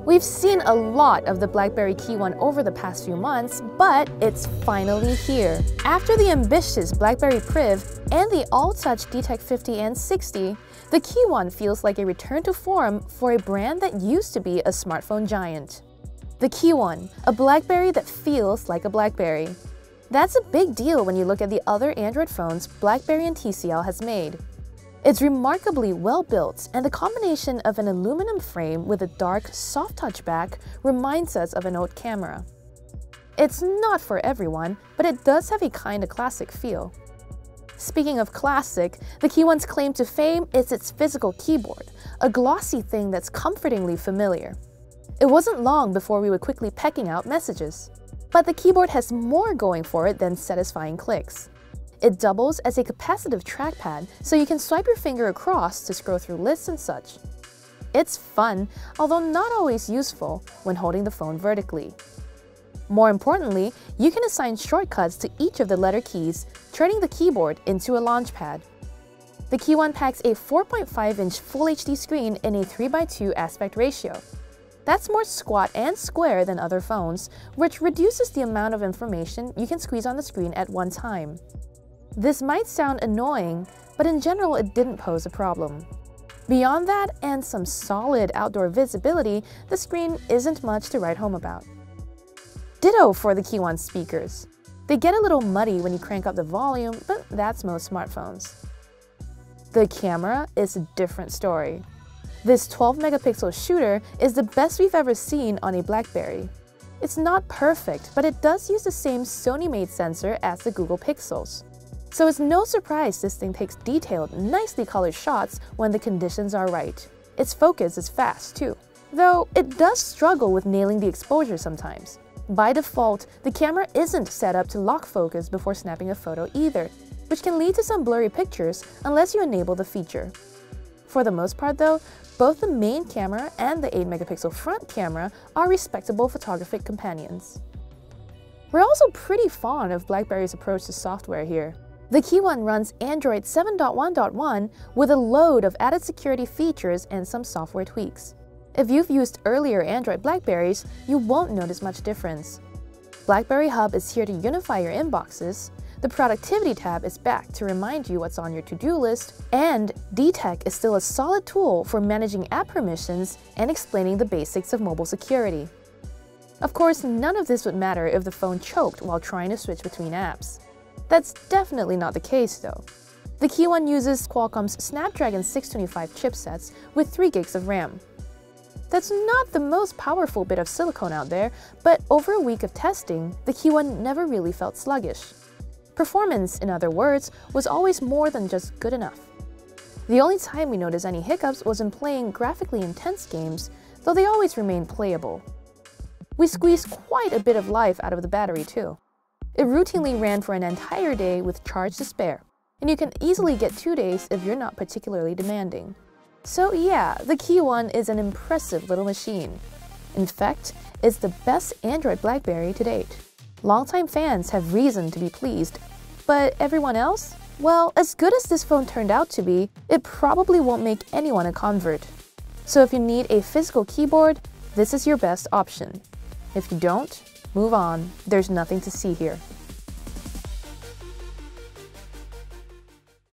We've seen a lot of the Blackberry KEYone over the past few months, but it's finally here. After the ambitious Blackberry Priv and the all-touch Detect 50 and 60, the KEYone feels like a return to form for a brand that used to be a smartphone giant. The KEYone, a Blackberry that feels like a Blackberry. That's a big deal when you look at the other Android phones Blackberry and TCL has made. It's remarkably well built, and the combination of an aluminum frame with a dark, soft-touch back reminds us of an old camera. It's not for everyone, but it does have a kinda classic feel. Speaking of classic, the KEYone's claim to fame is its physical keyboard, a glossy thing that's comfortingly familiar. It wasn't long before we were quickly pecking out messages. But the keyboard has more going for it than satisfying clicks. It doubles as a capacitive trackpad, so you can swipe your finger across to scroll through lists and such. It's fun, although not always useful when holding the phone vertically. More importantly, you can assign shortcuts to each of the letter keys, turning the keyboard into a launchpad. The KEYone packs a 4.5-inch Full HD screen in a 3:2 aspect ratio. That's more squat and square than other phones, which reduces the amount of information you can squeeze on the screen at one time. This might sound annoying, but in general it didn't pose a problem. Beyond that and some solid outdoor visibility, the screen isn't much to write home about. Ditto for the KEYone speakers. They get a little muddy when you crank up the volume, but that's most smartphones. The camera is a different story. This 12-megapixel shooter is the best we've ever seen on a Blackberry. It's not perfect, but it does use the same Sony-made sensor as the Google Pixels. So it's no surprise this thing takes detailed, nicely colored shots when the conditions are right. Its focus is fast, too. Though it does struggle with nailing the exposure sometimes. By default, the camera isn't set up to lock focus before snapping a photo either, which can lead to some blurry pictures unless you enable the feature. For the most part though, both the main camera and the 8-megapixel front camera are respectable photographic companions. We're also pretty fond of Blackberry's approach to software here. The KEYone runs Android 7.1.1 with a load of added security features and some software tweaks. If you've used earlier Android Blackberries, you won't notice much difference. BlackBerry Hub is here to unify your inboxes, the Productivity tab is back to remind you what's on your to-do list, and Detect is still a solid tool for managing app permissions and explaining the basics of mobile security. Of course, none of this would matter if the phone choked while trying to switch between apps. That's definitely not the case though. The KEYone uses Qualcomm's Snapdragon 625 chipsets with 3 gigs of RAM. That's not the most powerful bit of silicone out there, but over a week of testing, the KEYone never really felt sluggish. Performance, in other words, was always more than just good enough. The only time we noticed any hiccups was in playing graphically intense games, though they always remained playable. We squeezed quite a bit of life out of the battery too. It routinely ran for an entire day with charge to spare, and you can easily get 2 days if you're not particularly demanding. So yeah, the KEYone is an impressive little machine. In fact, it's the best Android Blackberry to date. Longtime fans have reason to be pleased, but everyone else? Well, as good as this phone turned out to be, it probably won't make anyone a convert. So if you need a physical keyboard, this is your best option. If you don't, move on. There's nothing to see here.